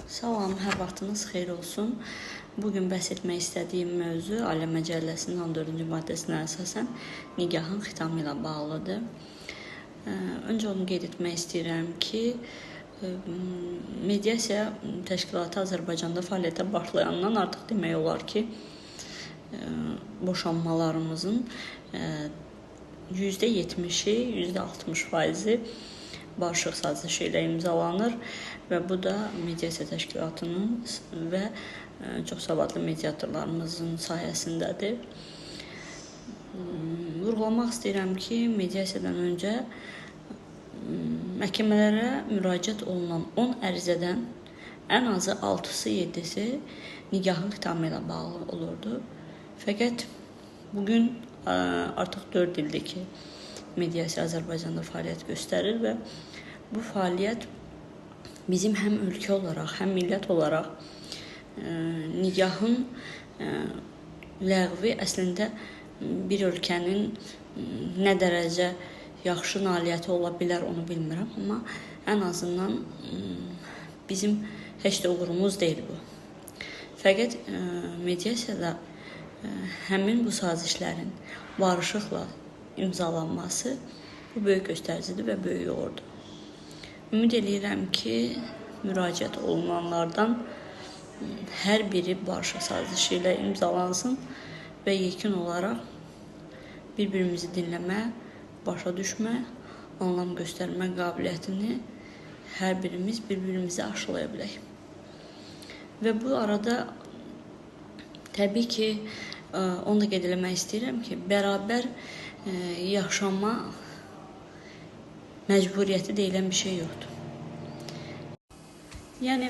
Salam, hər vaxtınız xeyir olsun. Bugün bəhs etmək istədiyim mövzu Ailə Məcəlləsinin 14-cü maddəsinə əsasən nigahın xitamı ilə bağlıdır. Öncə onu qeyd etmək istəyirəm ki, mediasiya təşkilatı Azərbaycanda fəaliyyətə başlayandan artıq demək olar ki, boşanmalarımızın %70-i, %60%-i barışıq sazişi ilə imzalanır və bu da mediasiya təşkilatının və çox savadlı mediatorlarımızın sayəsindədir. Vurğulamaq istəyirəm ki, mediasiyadan öncə məhkəmələrə müraciət olunan 10 ərizədən ən azı 6-7-si nigahın xitamı ilə bağlı olurdu. Fəqət bugün artıq 4 ildir ki, mediasiya Azərbaycanda fəaliyyət göstərir və bu fəaliyyət bizim həm ölkə olaraq, həm millət olaraq nigahın ləğvi əslində bir ölkənin nə dərəcə yaxşı nailiyyəti ola bilər onu bilmirəm, amma ən azından bizim heç də uğurumuz deyil bu. Fəqət mediasiyada həmin bu sazişlərin barışıqla imzalanması bu böyük göstəricidir və böyük uğurdur. Ümid edirəm ki, müraciət olunanlardan hər biri barışıq sazişi ilə imzalansın və yekun olaraq bir-birimizi dinləmə, başa düşmə, anlam göstərmə qabiliyyətini hər birimiz bir-birimizi aşılaya bilək. Və bu arada təbii ki, onu da qeyd eləmək istəyirəm ki, bərabər yaşama məcburiyyəti deyilən bir şey yoxdur. Yəni,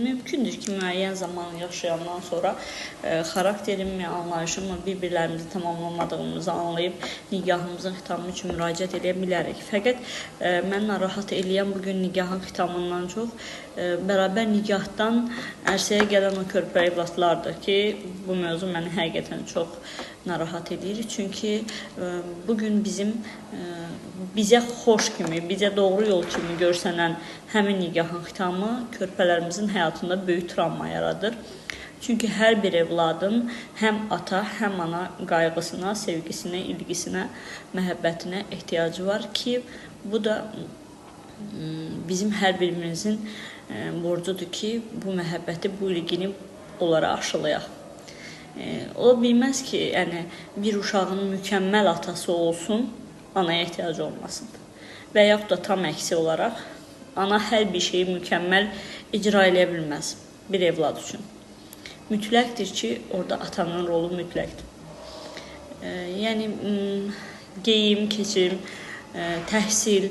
mümkündür ki, müəyyən zaman yaşayandan sonra xarakterimi, anlayışımı, bir-birlərimizi tamamlamadığımızı anlayıb nigahımızın xitamı üçün müraciət edə bilərik. Fəqət mən narahat eləyən bugün nigahın xitamından çox bərabər nigahdan ərsəyə gələn o körpə evlatlardır ki, bu mövzu məni həqiqətən çox narahat edir. Çünki bugün bizə xoş kimi, bizə doğru yol kimi görsənən həmin nigahın xitamı körpələrimizin həyatında böyük travma yaradır. Çünki hər bir evladın həm ata, həm ana qayğısına, sevgisinə, ilgisinə, məhəbbətinə ehtiyacı var ki, bu da bizim hər birimizin borcudur ki, bu məhəbbəti, bu ilgini onlara aşılayaq. Ola bilməz ki, yəni, bir uşağın mükəmməl atası olsun, anaya ehtiyacı olmasın. Və yaxud da tam əksi olaraq, ana hər bir şeyi mükəmməl icra eləyə bilməz bir evlad üçün. Mütləqdir ki, orada atanın rolu mütləqdir. Yəni, geyim, keçim, təhsil,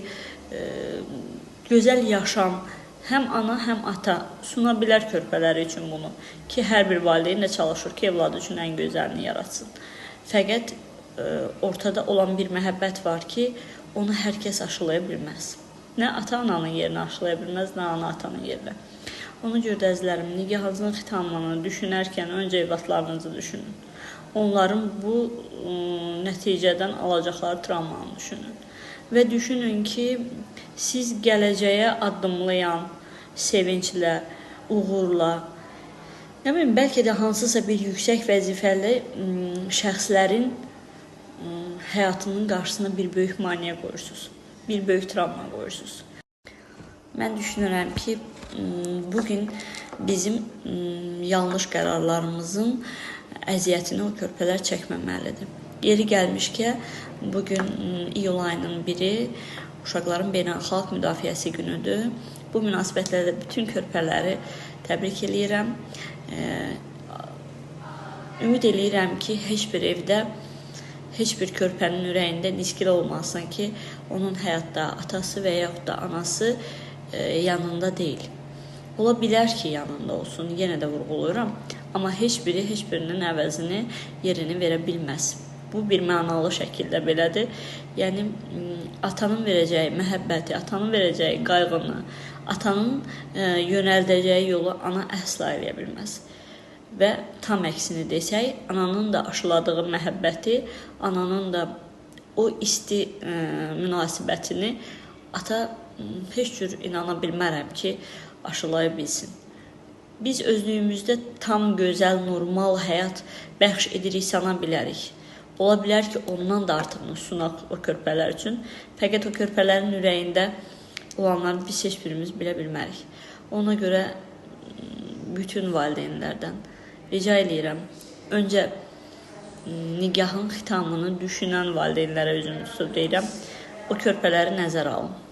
gözəl yaşam, həm ana, həm ata suna bilər körpələri üçün bunu ki, hər bir valideyn də çalışır ki, evladı üçün ən gözəlini yaratsın. Fəqət ortada olan bir məhəbbət var ki, onu hər kəs aşılaya bilməz. Nə ata-ananın yerinə aşılaya bilməz, nə ana-atanın yerinə. Ona görə də əzizlərim, nigahınızın xitamını düşünərkən öncə evlatlarınızı düşünün. Onların bu nəticədən alacaqları travmanı düşünün. Və düşünün ki, siz gələcəyə addımlayan sevinclə, uğurla, bəlkə də hansısa bir yüksək vəzifəli şəxslərin həyatının qarşısına bir böyük maneə qoyursunuz, bir böyük travma qoyursunuz. Mən düşünürəm ki, bugün bizim yanlış qərarlarımızın əziyyətini o körpələr çəkməməlidir. Yeri gəlmişkən, bugün iyul ayının 1-i Uşaqların Beynəlxalq Müdafiəsi günüdür. Bu münasibətlərdə bütün körpələri təbrik eləyirəm. Ümid eləyirəm ki, heç bir evdə, heç bir körpənin ürəyində niskil olmasın ki, onun həyatda atası və yaxud da anası yanında deyil. Ola bilər ki, yanında olsun, yenə də vurğuluyorum. Amma heç biri, heç birinin əvəzini, yerini verə bilməz. Bu bir mənalı şəkildə belədir. Yəni, atanın verəcəyi məhəbbəti, atanın verəcəyi qayğını, atanın yönəldəcəyi yolu ana əsla eləyə bilməz. Və tam əksini desək, ananın da aşıladığı məhəbbəti, ananın da o isti münasibətini ata heç cür inana bilmərəm ki, aşılaya bilsin. biz özlüyümüzdə tam gözəl, normal həyat bəxş edirik sana bilərik. Ola bilər ki, ondan da artıqını sunaq o körpələr üçün. Fəqət o körpələrin ürəyində olanları biz heç birimiz bilə bilmərik. Ona görə bütün valideynlərdən rica edirəm, öncə nigahın xitamını düşünən valideynlərə özüm deyirəm, o körpələri nəzərə alın.